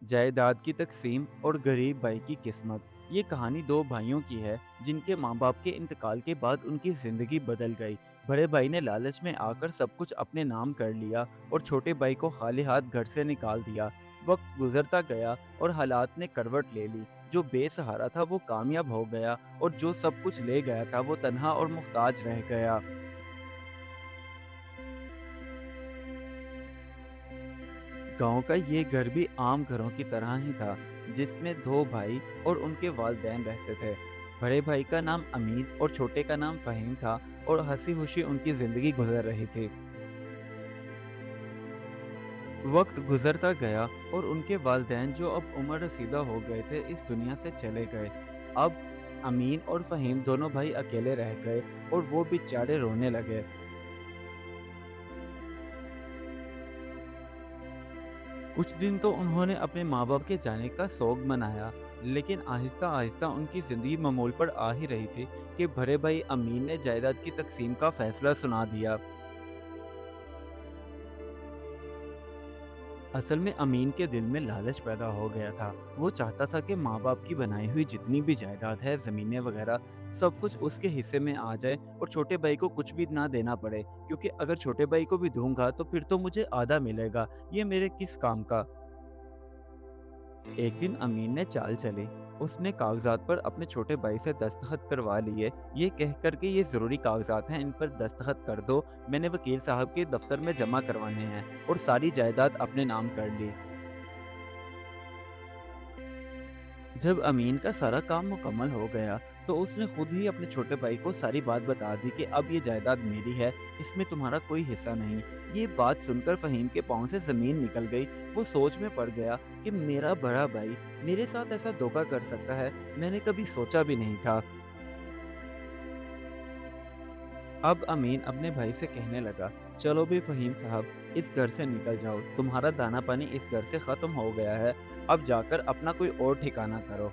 जायदाद की तकसीम और गरीब भाई की किस्मत। ये कहानी दो भाइयों की है जिनके माँ बाप के इंतकाल के बाद उनकी जिंदगी बदल गई। बड़े भाई ने लालच में आकर सब कुछ अपने नाम कर लिया और छोटे भाई को खाली हाथ घर से निकाल दिया। वक्त गुजरता गया और हालात ने करवट ले ली। जो बेसहारा था वो कामयाब हो गया और जो सब कुछ ले गया था वो तन्हा और मुहताज रह गया। गांव का ये घर भी आम घरों की तरह ही था, जिसमें दो भाई और उनके वालिदैन रहते थे। बड़े भाई का नाम अमीन और छोटे का नाम फहीम था और हंसी खुशी उनकी जिंदगी गुजर रही थी। वक्त गुजरता गया और उनके वालिदैन जो अब उम्र रसीदा हो गए थे इस दुनिया से चले गए। अब अमीन और फहीम दोनों भाई अकेले रह गए और वो बेचारे रोने लगे। कुछ दिन तो उन्होंने अपने माँ-बाप के जाने का शोक मनाया, लेकिन आहिस्ता-आहिस्ता उनकी ज़िंदगी मामूल पर आ ही रही थी कि बड़े भाई अमीन ने जायदाद की तक़सीम का फैसला सुना दिया। असल में अमीन के दिल में लालच पैदा हो गया था। वो चाहता था कि माँ-बाप की बनाई हुई जितनी भी जायदाद है, ज़मीनें वगैरह, सब कुछ उसके हिस्से में आ जाए और छोटे भाई को कुछ भी ना देना पड़े, क्योंकि अगर छोटे भाई को भी दूँगा तो फिर तो मुझे आधा मिलेगा, ये मेरे किस काम का। एक दिन अमीन ने चाल चली। उसने कागजात पर अपने छोटे भाई से दस्तखत करवा लिए, ये कह कर के ये ज़रूरी कागजात हैं, इन पर दस्तखत कर दो, मैंने वकील साहब के दफ्तर में जमा करवाने हैं, और सारी जायदाद अपने नाम कर ली। जब अमीन का सारा काम मुकम्मल हो गया, तो उसने खुद ही अपने छोटे भाई को सारी बात बता दी कि अब ये जायदाद मेरी है, इसमें तुम्हारा कोई हिस्सा नहीं। ये बात सुनकर फ़हीम के पाँव से ज़मीन निकल गई। वो सोच में पड़ गया कि मेरा बड़ा भाई मेरे साथ ऐसा धोखा कर सकता है, मैंने कभी सोचा भी नहीं था। अब अमीन अपने भाई से कहने लगा, चलो भी फ़हीम साहब, इस घर से निकल जाओ, तुम्हारा दाना पानी इस घर से ख़त्म हो गया है, अब जाकर अपना कोई और ठिकाना करो।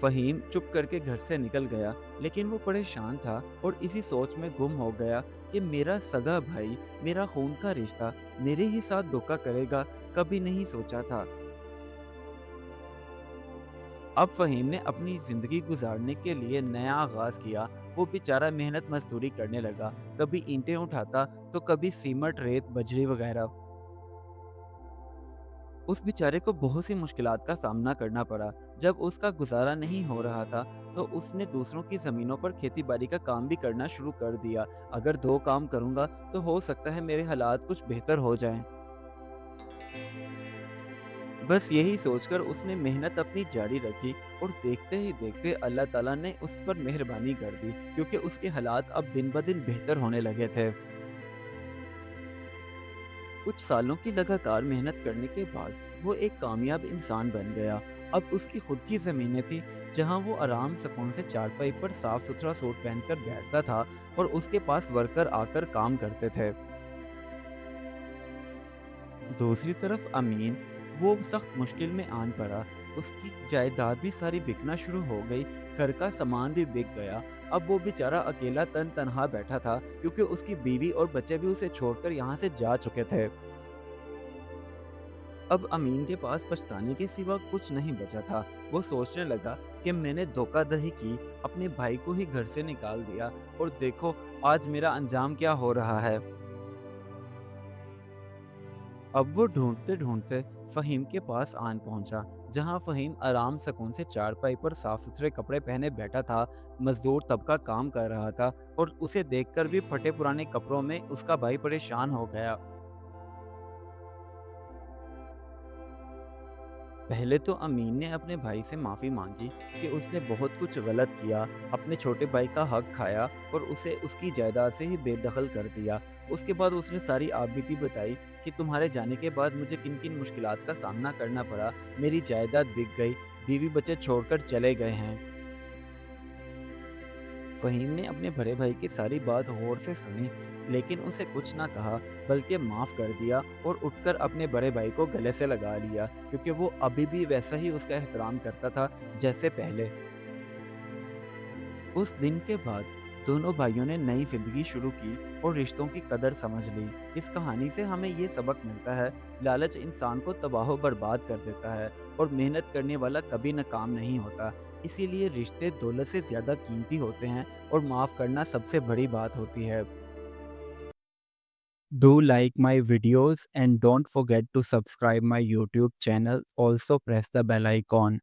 फ़हीम चुप करके घर से निकल गया, लेकिन वो परेशान था और इसी सोच में गुम हो गया कि मेरा सगा भाई, मेरा खून का रिश्ता, मेरे ही साथ धोखा करेगा, कभी नहीं सोचा था। अब फ़हीम ने अपनी ज़िंदगी गुजारने के लिए नया आगाज़ किया। वो बेचारा मेहनत मज़दूरी करने लगा, कभी ईंटें उठाता, तो कभी सीमेंट, रेत, बजरी वगैरह। उस बेचारे को बहुत सी मुश्किलात का सामना करना पड़ा। जब उसका गुज़ारा नहीं हो रहा था, तो उसने दूसरों की ज़मीनों पर खेती-बाड़ी का काम भी करना शुरू कर दिया। अगर 2 काम करूँगा, तो हो सकता है मेरे हालात कुछ बेहतर हो जाएँ। बस यही सोचकर उसने मेहनत अपनी जारी रखी और देखते ही देखते अल्लाह ताला ने उस पर मेहरबानी कर दी, क्योंकि उसके हालात अब दिन-ब-दिन बेहतर होने लगे थे। कुछ सालों की लगातार मेहनत करने के बाद वो एक कामयाब इंसान बन गया। अब उसकी खुद की ज़मीनें थी, जहाँ वो आराम सुकून से चारपाई पर साफ सुथरा सूट पहनकर बैठता था और उसके पास वर्कर आकर काम करते थे। दूसरी तरफ अमीन, वो सख्त मुश्किल में आन पड़ा। उसकी जायदाद भी सारी बिकना शुरू हो गई, घर का सामान भी बिक गया। अब वो बेचारा अकेला तन तनहा बैठा था, क्योंकि उसकी बीवी और बच्चे भी उसे छोड़कर यहाँ से जा चुके थे। अब अमीन के पास पछताने के सिवा कुछ नहीं बचा था। वो सोचने लगा कि मैंने धोखाधड़ी की, अपने भाई को ही घर से निकाल दिया, और देखो आज मेरा अंजाम क्या हो रहा है। अब वो ढूंढते-ढूंढते फ़हीम के पास आन पहुंचा, जहां फ़हीम आराम सुकून से चारपाई पर साफ सुथरे कपड़े पहने बैठा था। मजदूर तबका काम कर रहा था और उसे देखकर भी फटे पुराने कपड़ों में उसका भाई परेशान हो गया। पहले तो अमीन ने अपने भाई से माफ़ी मांगी कि उसने बहुत कुछ गलत किया, अपने छोटे भाई का हक खाया और उसे उसकी जायदाद से ही बेदखल कर दिया। उसके बाद उसने सारी आपबीती बताई कि तुम्हारे जाने के बाद मुझे किन किन मुश्किलात का सामना करना पड़ा, मेरी जायदाद बिक गई, बीवी बच्चे छोड़कर चले गए हैं। फ़हीम ने अपने बड़े भाई की सारी बात गौर से सुनी, लेकिन उसे कुछ ना कहा, बल्कि माफ़ कर दिया और उठकर अपने बड़े भाई को गले से लगा लिया, क्योंकि वो अभी भी वैसा ही उसका एहतराम करता था जैसे पहले। उस दिन के बाद दोनों भाइयों ने नई ज़िंदगी शुरू की और रिश्तों की कदर समझ ली। इस कहानी से हमें ये सबक मिलता है, लालच इंसान को तबाह बर्बाद कर देता है और मेहनत करने वाला कभी नाकाम नहीं होता। इसीलिए रिश्ते दौलत से ज़्यादा कीमती होते हैं और माफ़ करना सबसे बड़ी बात होती है। Do like my videos and don't forget to subscribe my YouTube channel. Also press the bell icon.